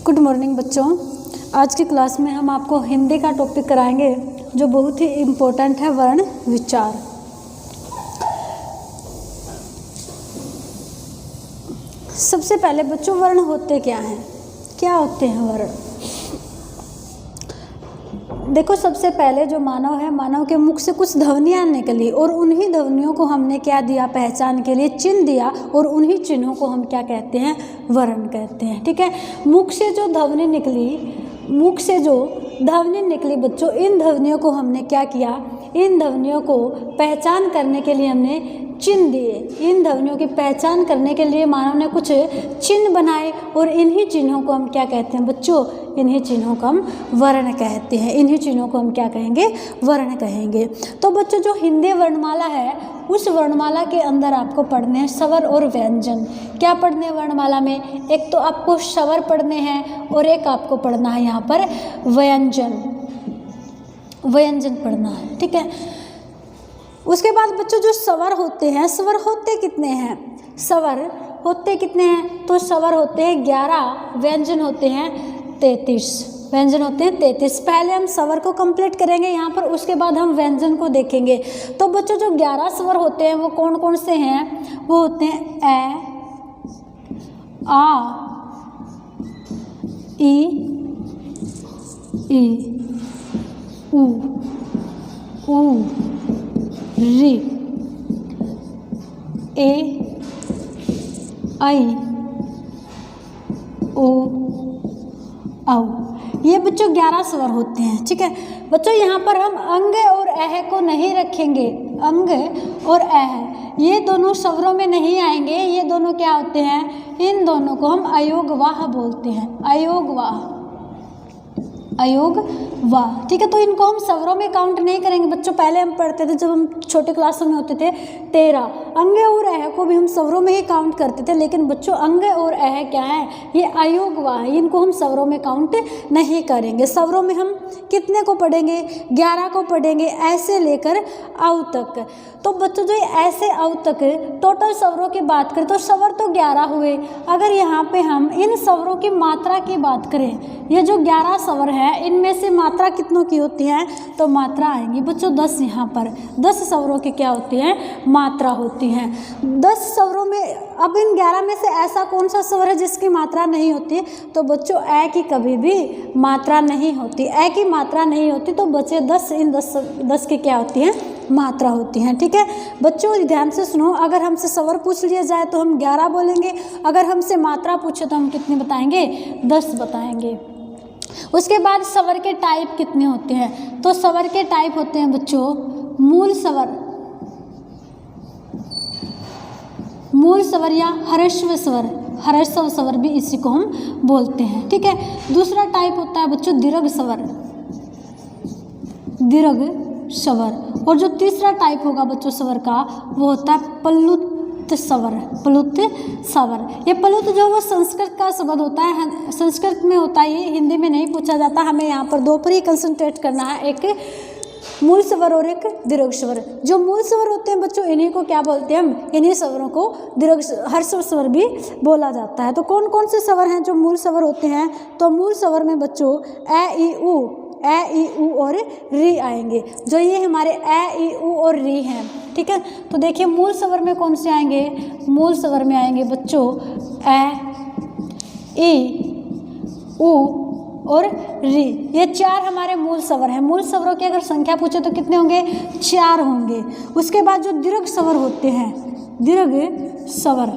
Good morning बच्चों। आज की क्लास में हम आपको हिंदी का टॉपिक कराएंगे जो बहुत ही इम्पोर्टेंट है, वर्ण विचार। सबसे पहले बच्चों वर्ण होते क्या हैं, क्या होते हैं वर्ण। देखो, सबसे पहले जो मानव है, मानव के मुख से कुछ ध्वनियाँ निकली और उन्हीं ध्वनियों को हमने क्या दिया, पहचान के लिए चिन्ह दिया, और उन्हीं चिन्हों को हम क्या कहते हैं, वर्ण कहते हैं। ठीक है, मुख से जो ध्वनि निकली, मुख से जो ध्वनि निकली बच्चों, इन ध्वनियों को हमने क्या किया, इन ध्वनियों को पहचान करने के लिए हमने चिन्ह दिए। इन ध्वनियों की पहचान करने के लिए मानव ने कुछ चिन्ह बनाए और इन्हीं चिन्हों को हम क्या कहते हैं बच्चों, इन्हीं चिन्हों को हम वर्ण कहते हैं। इन्हीं चिन्हों को हम क्या कहेंगे, वर्ण कहेंगे। तो बच्चों, जो हिंदी वर्णमाला है, उस वर्णमाला के अंदर आपको पढ़ने हैं स्वर और व्यंजन। क्या पढ़ने हैं वर्णमाला में, एक तो आपको स्वर पढ़ने हैं और एक आपको पढ़ना है यहाँ पर व्यंजन, व्यंजन पढ़ना है। ठीक है, उसके बाद बच्चों जो स्वर होते हैं, स्वर होते कितने हैं, स्वर होते कितने हैं, तो स्वर होते हैं 11, व्यंजन होते हैं 33, व्यंजन होते हैं 33। पहले हम स्वर को कंप्लीट करेंगे यहाँ पर, उसके बाद हम व्यंजन को देखेंगे। तो बच्चों जो 11 स्वर होते हैं वो कौन कौन से हैं, वो होते हैं ए, आ, ई, उ, री, ए, आई, ओ, औ। ये बच्चों 11 स्वर होते हैं। ठीक है बच्चों, यहाँ पर हम अंग और अह को नहीं रखेंगे। अंग और अह ये दोनों स्वरों में नहीं आएंगे। ये दोनों क्या होते हैं, इन दोनों को हम अयोगवाह बोलते हैं, अयोगवाह, अयोगवाह। ठीक है, तो इनको हम स्वरों में काउंट नहीं करेंगे बच्चों। पहले हम पढ़ते थे, जब हम छोटे क्लासों में होते थे 13, अंग और अह को भी हम स्वरों में ही काउंट करते थे। लेकिन बच्चों अंग और अह क्या है, ये अयोगवाह है, इनको हम स्वरों में काउंट नहीं करेंगे। स्वरों में हम कितने को पढ़ेंगे, 11 को पढ़ेंगे, ऐसे लेकर औ तक। तो बच्चों जो ऐसे औ तक टोटल स्वरों की बात करें तो स्वर तो 11 हुए। अगर यहाँ पे हम इन स्वरों की मात्रा की बात करें, ये जो 11 स्वर है इनमें से मात्रा कितनों की होती है, तो मात्रा आएंगी बच्चों 10। यहाँ पर 10 स्वरों की क्या होती है, मात्रा होती है 10 स्वरों में। अब इन 11 में से ऐसा कौन सा स्वर है जिसकी मात्रा नहीं होती, तो बच्चों ए की कभी भी मात्रा नहीं होती, ए की मात्रा नहीं होती। तो बच्चे 10, इन 10 की क्या होती है, मात्रा होती हैं। ठीक है बच्चों, ध्यान से सुनो। अगर हमसे स्वर पूछ लिया जाए तो हम 11 बोलेंगे, अगर हमसे मात्रा पूछे तो हम कितनी बताएंगे, 10 बताएंगे। उसके बाद स्वर के टाइप कितने होते हैं, तो स्वर के टाइप होते हैं बच्चों मूल स्वर, मूल स्वर या ह्रस्व स्वर, ह्रस्व स्वर भी इसी को हम बोलते हैं। ठीक है, दूसरा टाइप होता है बच्चों दीर्घ स्वर, दीर्घ स्वर। और जो तीसरा टाइप होगा बच्चों स्वर का, वो होता है प्लुत स्वर, प्लुत स्वर। ये प्लुत जो वो संस्कृत का शब्द होता है, संस्कृत में होता है, ये हिंदी में नहीं पूछा जाता। हमें यहाँ पर दो पर ही कंसंट्रेट करना है, एक मूल स्वर और एक दीर्घ स्वर। जो मूल स्वर होते हैं बच्चों, इन्हीं को क्या बोलते हैं हम, इन्हीं स्वरों को दीर्घ ह्रस्व स्वर भी बोला जाता है। तो कौन कौन से स्वर हैं जो मूल स्वर होते हैं, तो मूल स्वर में बच्चों ए, ई, उ और री आएंगे। जो ये हमारे ए, ई, उ और री हैं। ठीक है, तो देखिए मूल स्वर में कौन से आएंगे, मूल स्वर में आएंगे बच्चों ए, ई, उ और री। ये 4 हमारे मूल स्वर हैं। मूल स्वरों की अगर संख्या पूछे तो कितने होंगे, 4 होंगे। उसके बाद जो दीर्घ स्वर होते हैं, दीर्घ स्वर,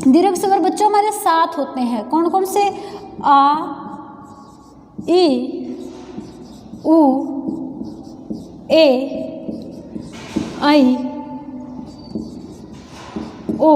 दीर्घ स्वर बच्चों हमारे 7 होते हैं। कौन कौन से, आ, ई, उ, ए, आई, ओ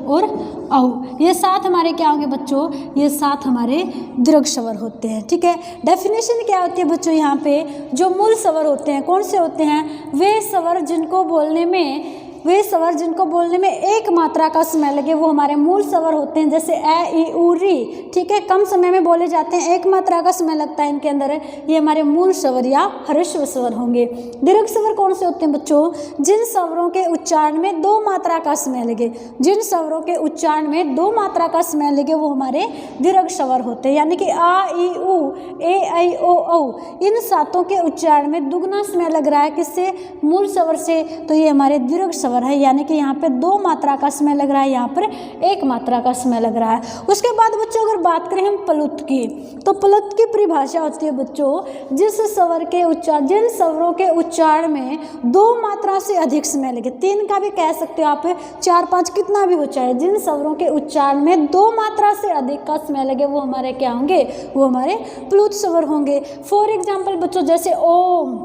और औ। ये 7 हमारे क्या होंगे बच्चों, ये 7 हमारे दीर्घ स्वर होते हैं। ठीक है, डेफिनेशन क्या होती है बच्चों, यहाँ पे जो मूल स्वर होते हैं कौन से होते हैं, वे स्वर जिनको बोलने में वे स्वर जिनको बोलने में एक मात्रा का समय लगे वो हमारे मूल स्वर होते हैं, जैसे ए ई उ री, ठीक है, कम समय में बोले जाते हैं, एक मात्रा का समय लगता है इनके अंदर, ये हमारे मूल स्वर या ह्रस्व स्वर होंगे। दीर्घ स्वर कौन से होते हैं बच्चों? जिन स्वरों के उच्चारण में 2 मात्रा का समय लगे, जिन स्वरों के उच्चारण में 2 मात्रा का समय लगे वो हमारे दीर्घ स्वर होते हैं, यानी कि आ ई उ ए ऐ ओ औ, इन सातों के उच्चारण में दुगना समय लग रहा है, किससे? मूल स्वर से, तो ये हमारे दीर्घ स्वर है, यानी कि यहाँ पे 2 मात्रा का समय लग रहा है, यहाँ पर 1 मात्रा का समय लग रहा है। उसके बाद बच्चों अगर बात करें हम प्लुत की, तो प्लुत की परिभाषा होती है बच्चों, जिस स्वर के उच्चारण, जिन स्वरों के उच्चारण में 2 मात्रा से अधिक समय लगे, 3 का भी कह सकते हो आप, 4 5 कितना भी हो चाहे, जिन स्वरों के उच्चारण में 2 मात्रा से अधिक का समय लगे वो हमारे क्या होंगे? वो हमारे प्लुत स्वर होंगे। फॉर एग्जाम्पल बच्चों जैसे ओम,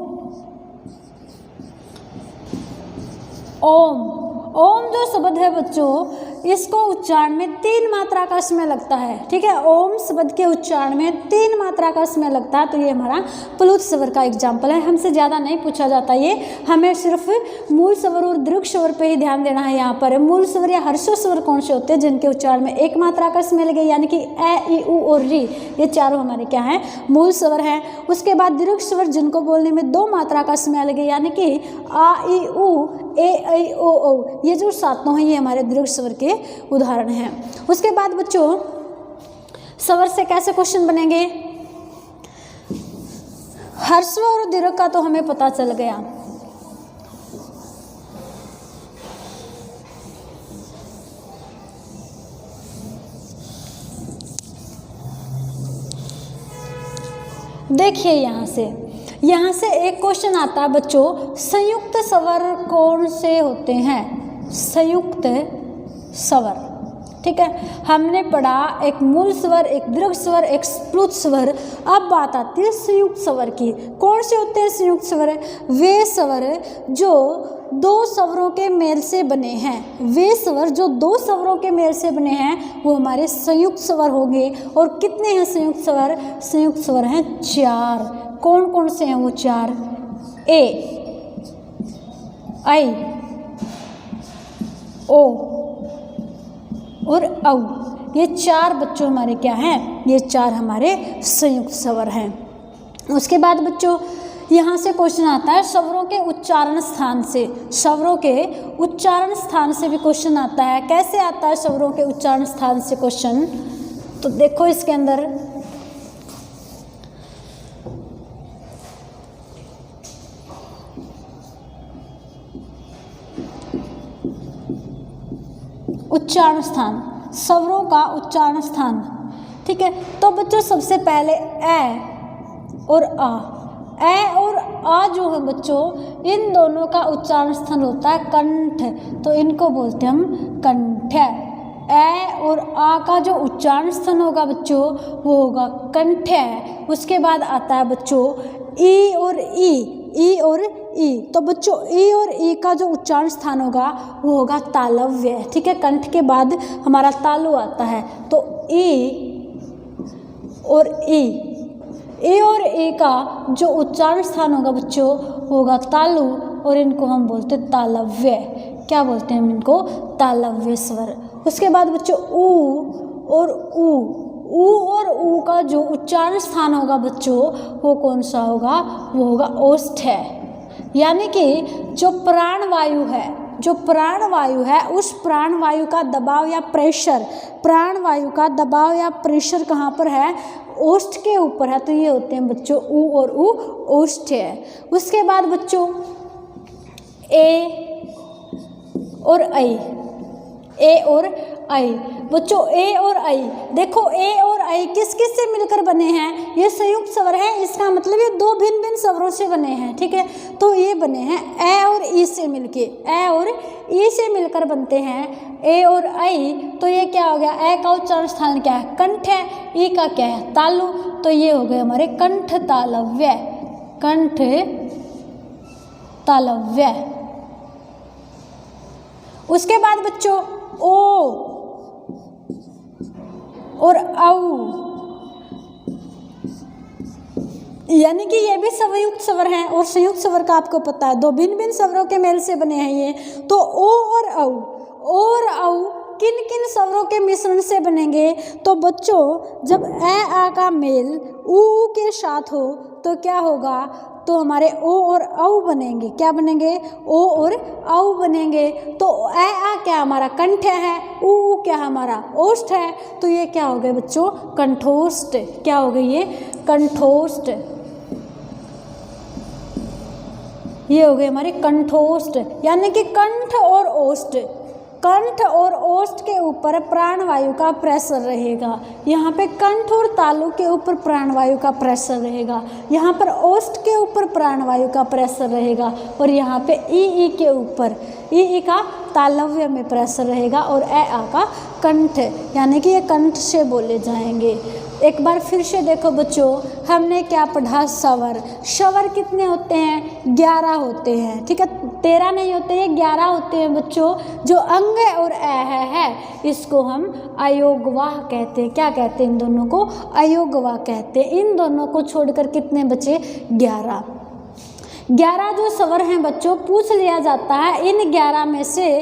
ओम, ओम जो शब्द है बच्चों इसको उच्चारण में 3 मात्रा का समय लगता है, ठीक है, ओम शब्द के उच्चारण में 3 मात्रा का समय लगता है, तो ये हमारा प्लुत स्वर का एग्जाम्पल है। हमसे ज़्यादा नहीं पूछा जाता ये, हमें सिर्फ मूल स्वर और दीर्घ स्वर पे ही ध्यान देना है। यहाँ पर मूल स्वर या ह्रस्व स्वर कौन से होते हैं? जिनके उच्चारण में 1 मात्रा का समय लगे, यानी कि ए ई उ और री, ये चारों हमारे क्या हैं? मूल स्वर हैं। उसके बाद दीर्घ स्वर जिनको बोलने में 2 मात्रा का समय लगे, यानी कि आ ई उ ए ऐ ओ औ, ये जो सातों हैं ये हमारे दीर्घ स्वर के उदाहरण हैं। उसके बाद बच्चों स्वर से कैसे क्वेश्चन बनेंगे? ह्रस्व और दीर्घ का तो हमें पता चल गया। देखिए यहाँ से एक क्वेश्चन आता है बच्चों, संयुक्त स्वर कौन से होते हैं? संयुक्त स्वर, ठीक है, हमने पढ़ा एक मूल स्वर, एक दीर्घ स्वर, एक प्लुत स्वर। अब बात आती है संयुक्त स्वर की। कौन से होते हैं संयुक्त स्वर? वे स्वर जो 2 स्वरों के मेल से बने हैं, वे स्वर जो 2 स्वरों के मेल से बने हैं वो हमारे संयुक्त स्वर होंगे। और कितने हैं संयुक्त स्वर? संयुक्त स्वर हैं 4। कौन कौन से हैं वो 4? ए, ऐ, ओ और औ, ये 4 बच्चों हमारे क्या हैं? ये 4 हमारे संयुक्त स्वर हैं। उसके बाद बच्चों यहाँ से क्वेश्चन आता है स्वरों के उच्चारण स्थान से, स्वरों के उच्चारण स्थान से भी क्वेश्चन आता है। कैसे आता है स्वरों के उच्चारण स्थान से क्वेश्चन? तो देखो इसके अंदर उच्चारण स्थान, स्वरों का उच्चारण स्थान, ठीक है। तो बच्चों सबसे पहले ए और आ, ए और आ जो है बच्चों इन दोनों का उच्चारण स्थान होता है कंठ, तो इनको बोलते हैं हम कंठ। ए और आ का जो उच्चारण स्थान होगा बच्चों वो होगा कंठ। उसके बाद आता है बच्चों ई और ई, ई और ई, तो बच्चों ई और ई का जो उच्चारण स्थान होगा वो होगा तालव्य, ठीक है। कंठ के बाद हमारा तालु आता है, तो ई और ई, ए और ए का जो उच्चारण स्थान होगा बच्चों होगा तालु, और इनको हम बोलते हैं तालव्य। क्या बोलते हैं हम इनको? तालव्य स्वर। उसके बाद बच्चों ऊ और ऊ, ऊ और ऊ का जो उच्चारण स्थान होगा बच्चों वो कौन सा होगा? वो होगा ओष्ठ है, यानी कि जो प्राणवायु है, जो प्राणवायु है उस प्राणवायु का दबाव या प्रेशर, प्राणवायु का दबाव या प्रेशर कहाँ पर है? ओष्ठ के ऊपर है, तो ये होते हैं बच्चों ऊ और ऊ, ओष्ठ है। उसके बाद बच्चों ए और ऐ, ए और ऐ, बच्चों ए और ऐ, देखो ए और ऐ किस किस से मिलकर बने हैं? ये संयुक्त स्वर है, इसका मतलब ये 2 भिन्न भिन्न स्वरों से बने हैं, ठीक है। तो ये बने हैं ए और ई से मिलके, ए और ई से मिलकर बनते हैं ए और ऐ। तो ये क्या हो गया? ए का उच्चारण स्थान क्या है? कंठ है, ई का क्या है? तालु, तो ये हो गए हमारे कंठ तालव्य, कंठ तालव्य। उसके बाद बच्चों ओ और औ, यानी कि ये भी संयुक्त स्वर हैं, और संयुक्त स्वर का आपको पता है दो भिन्न भिन्न स्वरों के मेल से बने हैं ये। तो ओ और औ किन किन स्वरों के मिश्रण से बनेंगे? तो बच्चों जब आ का मेल ऊ के साथ हो तो क्या होगा? तो हमारे ओ और औ बनेंगे। क्या बनेंगे? ओ और औ बनेंगे। तो आ क्या हमारा कंठ है, ऊ क्या हमारा ओष्ठ है, तो ये क्या हो गए बच्चों? कंठोष्ठ। क्या हो गई ये? कंठोष्ठ। ये हो गए हमारे कंठोष्ठ, यानी कि कंठ और ओष्ठ। कंठ और ओष्ठ के ऊपर प्राणवायु का प्रेशर रहेगा। यहाँ पे कंठ और तालु के ऊपर प्राणवायु का प्रेशर रहेगा, यहाँ पर ओष्ठ के ऊपर प्राणवायु का प्रेशर रहेगा, और यहाँ पे ई के ऊपर ई का तालव्य में प्रेशर रहेगा, और आ का कंठ, यानी कि ये कंठ से बोले जाएंगे। एक बार फिर से देखो बच्चों, हमने क्या पढ़ा? स्वर। स्वर कितने होते हैं? 11 होते हैं, ठीक है। 13 नहीं होते, ये 11 होते हैं बच्चों। जो अंग और है इसको हम अयोगवाह कहते हैं। क्या कहते हैं इन दोनों को? अयोगवाह कहते हैं। इन दोनों को छोड़कर कितने बचे? 11। 11 जो स्वर हैं बच्चों, पूछ लिया जाता है इन 11 में से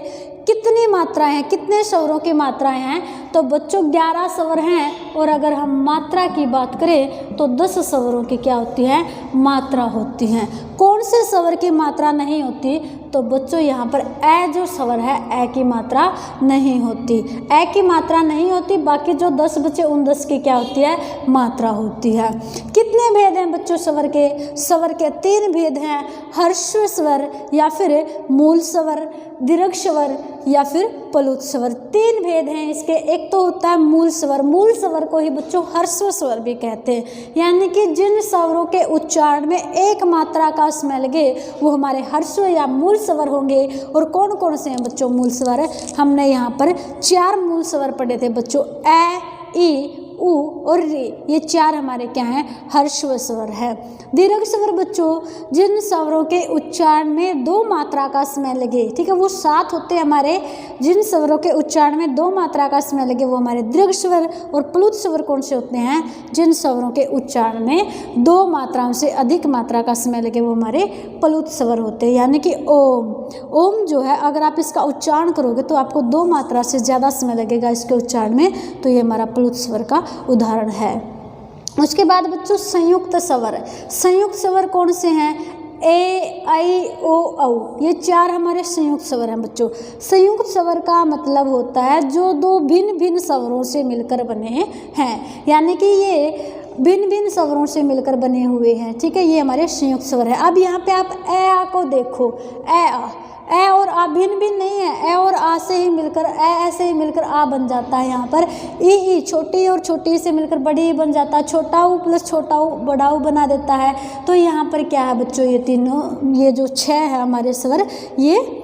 कितनी मात्राएं हैं, कितने स्वरों की मात्राएं हैं? तो बच्चों 11 स्वर हैं, और अगर हम मात्रा की बात करें तो 10 स्वरों की क्या होती है? मात्रा होती हैं। कौन से स्वर की मात्रा नहीं होती? तो बच्चों यहाँ पर ए जो स्वर है, ए की मात्रा नहीं होती। ए की मात्रा नहीं होती, बाकी जो 10 बचे उन 10 की क्या होती है? मात्रा होती है। कितने भेद हैं बच्चों स्वर के? स्वर के 3 भेद हैं, हर्स्व स्वर या फिर मूल स्वर, दीर्घ स्वर या फिर प्लुत स्वर। 3 भेद हैं इसके। एक तो होता है मूल स्वर। मूल स्वर को ही बच्चों हर्स्व स्वर भी कहते हैं, यानी कि जिन स्वरों के उच्चारण में एक मात्रा का समय लगे वो हमारे हर्स्व या मूल स्वर होंगे। और कौन कौन से हैं बच्चों मूल स्वर? हमने यहाँ पर 4 मूल स्वर पढ़े थे बच्चों, ए, ई, उ और रे। ये 4 हमारे क्या हैं? हर्स्व स्वर है। दीर्घ स्वर बच्चों जिन स्वरों के उच्चारण में 2 मात्रा का समय लगे, ठीक है, वो 7 होते हैं हमारे। जिन स्वरों के उच्चारण में 2 मात्रा का समय लगे वो हमारे दीर्घ स्वर। और प्लुत स्वर कौन से होते हैं? जिन स्वरों के उच्चारण में 2 मात्राओं से अधिक मात्रा का समय लगे वो हमारे प्लुत स्वर होते हैं। यानी कि ओम। ओम जो है अगर आप इसका उच्चारण करोगे तो आपको 2 मात्रा से ज़्यादा समय लगेगा इसके उच्चारण में, तो ये हमारा प्लुत स्वर का उदाहरण है। उसके बाद बच्चों संयुक्त स्वर। संयुक्त स्वर कौन से हैं? ए, आई, ओ, औ। ये 4 हमारे संयुक्त स्वर हैं बच्चों। संयुक्त स्वर का मतलब होता है जो 2 भिन्न भिन्न स्वरों से मिलकर बने हैं, यानी कि ये भिन्न भिन्न स्वरों से मिलकर बने हुए हैं, ठीक है। ये हमारे संयुक्त स्वर है। अब यहाँ पे आप ए, आ को देखो। ए और आ भिन्न भिन्न नहीं है, ए और आ से ही मिलकर ऐसे ही मिलकर आ बन जाता है। यहाँ पर ई छोटी और छोटी से मिलकर बड़ी बन जाता है। छोटा ऊ प्लस छोटा ऊ बड़ा ऊ बना देता है। तो यहाँ पर क्या है बच्चों? ये तीनों, ये जो 6 है हमारे स्वर, ये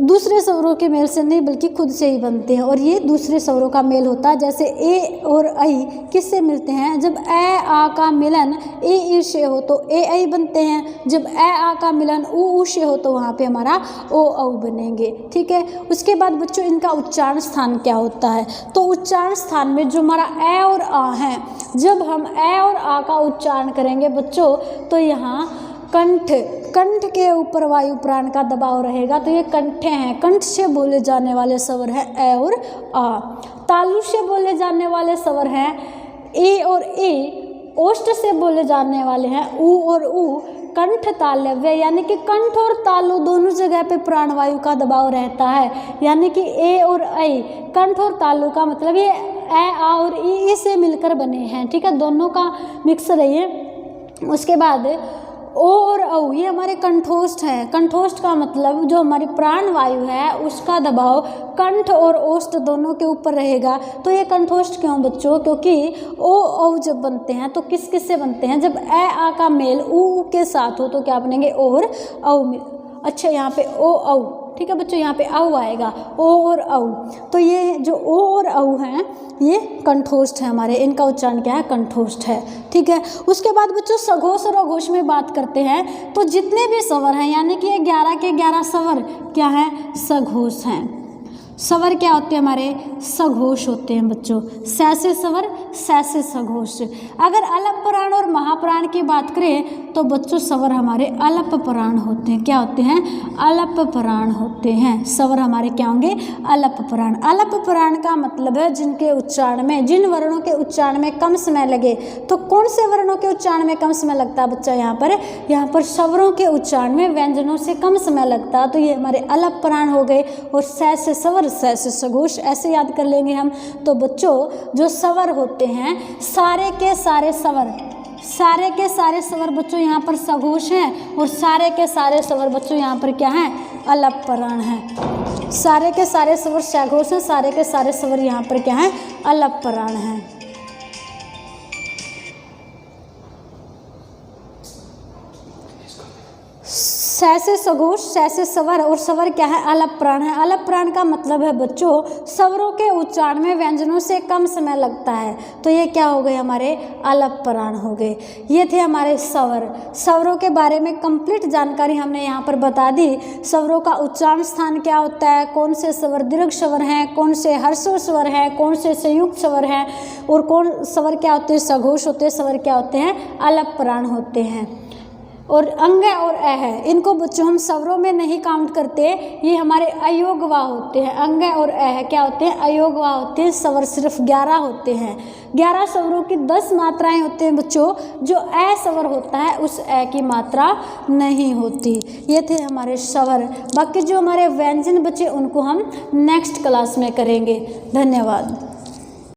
दूसरे स्वरों के मेल से नहीं बल्कि खुद से ही बनते हैं, और ये दूसरे स्वरों का मेल होता है। जैसे ए और आई किससे मिलते हैं? जब ए, आ का मिलन ई से हो तो ए, आई बनते हैं। जब ए, आ का मिलन ऊ से हो तो वहाँ पे हमारा ओ, औ बनेंगे, ठीक है। उसके बाद बच्चों इनका उच्चारण स्थान क्या होता है? तो उच्चारण स्थान में जो हमारा ए और आ है, जब हम ए और आ का उच्चारण करेंगे बच्चों तो यहाँ कंठ के ऊपर वायु प्राण का दबाव रहेगा, तो ये कंठे हैं। कंठ से बोले जाने वाले स्वर है ए और आ। तालु से बोले जाने वाले स्वर हैं ए और ए। ओष्ठ से बोले जाने वाले हैं ऊ और ऊ। कंठ तालव्य, यानी कि कंठ और तालु दोनों जगह पे प्राणवायु का दबाव रहता है, यानी कि ए और आई। कंठ और तालु का मतलब ये ए, आ और ई से मिलकर बने हैं, ठीक है, दोनों का मिक्सर है ये। उसके बाद ओ और औ ये हमारे कंठोष्ठ हैं। कंठोष्ठ का मतलब जो हमारी प्राण वायु है उसका दबाव कंठ और ओष्ठ दोनों के ऊपर रहेगा। तो ये कंठोष्ठ क्यों बच्चों? क्योंकि ओ औ जब बनते हैं तो किस किस से बनते हैं? जब ए, आ का मेल ऊ के साथ हो तो क्या बनेंगे? ओ और औ। अच्छा, यहाँ पे ओ, औ, ठीक है बच्चों, यहाँ पे औ आएगा, ओ और औ। तो ये जो ओ और औ हैं ये कंठोष्ठ है हमारे, इनका उच्चारण क्या है? कंठोष्ठ है, ठीक है। उसके बाद बच्चों सघोष और अघोष में बात करते हैं, तो जितने भी स्वर हैं यानी कि ये 11 के 11 स्वर क्या हैं? सघोष हैं। स्वर क्या होते हैं हमारे? सघोष होते हैं बच्चों, स से स्वर, स से सघोष। अगर अलप प्राण और महाप्राण की बात करें तो बच्चों स्वर हमारे अलप प्राण होते हैं। क्या होते हैं? अलप प्राण होते हैं। स्वर हमारे क्या होंगे? अलप प्राण। अलप प्राण का मतलब है जिनके उच्चारण में, जिन वर्णों के उच्चारण में कम समय लगे। तो कौन से वर्णों के उच्चारण में कम समय लगता है बच्चा? यहाँ पर स्वरों के उच्चारण में व्यंजनों से कम समय लगता है, तो ये हमारे अलप प्राण हो गए। और स से स्वर, स से सघोष, ऐसे याद कर लेंगे हम। तो बच्चों जो स्वर होते हैं, सारे के सारे स्वर, सारे के सारे स्वर बच्चों यहाँ पर सघोष हैं, और सारे के सारे स्वर बच्चों यहाँ पर क्या हैं? अलप प्राण हैं। सारे के सारे स्वर सघोष हैं, सारे के सारे स्वर यहाँ पर क्या हैं? अलप प्राण हैं। स से सघोष, स से स्वर, और स्वर क्या है? अलप प्राण है। अलप प्राण का मतलब है बच्चों स्वरों के उच्चारण में व्यंजनों से कम समय लगता है, तो ये क्या हो गए? हमारे अलप प्राण हो गए। ये थे हमारे स्वर। स्वरों के बारे में कंप्लीट जानकारी हमने यहाँ पर बता दी। स्वरों का उच्चारण स्थान क्या होता है, कौन से स्वर दीर्घ स्वर हैं, कौन से ह्रस्व स्वर हैं, कौन से संयुक्त स्वर हैं, और कौन स्वर क्या होते हैं? सघोष होते हैं। स्वर क्या होते हैं? अलप प्राण होते हैं। और अंग और अ है, इनको बच्चों हम स्वरों में नहीं काउंट करते, ये हमारे अयोगवा होते हैं। अंग और अ है क्या होते हैं? अयोगवा होते हैं। स्वर सिर्फ 11 होते हैं। 11 स्वरों की 10 मात्राएं होते हैं बच्चों। जो अ स्वर होता है उस अ की मात्रा नहीं होती। ये थे हमारे स्वर। बाकी जो हमारे व्यंजन बचे उनको हम नेक्स्ट क्लास में करेंगे। धन्यवाद।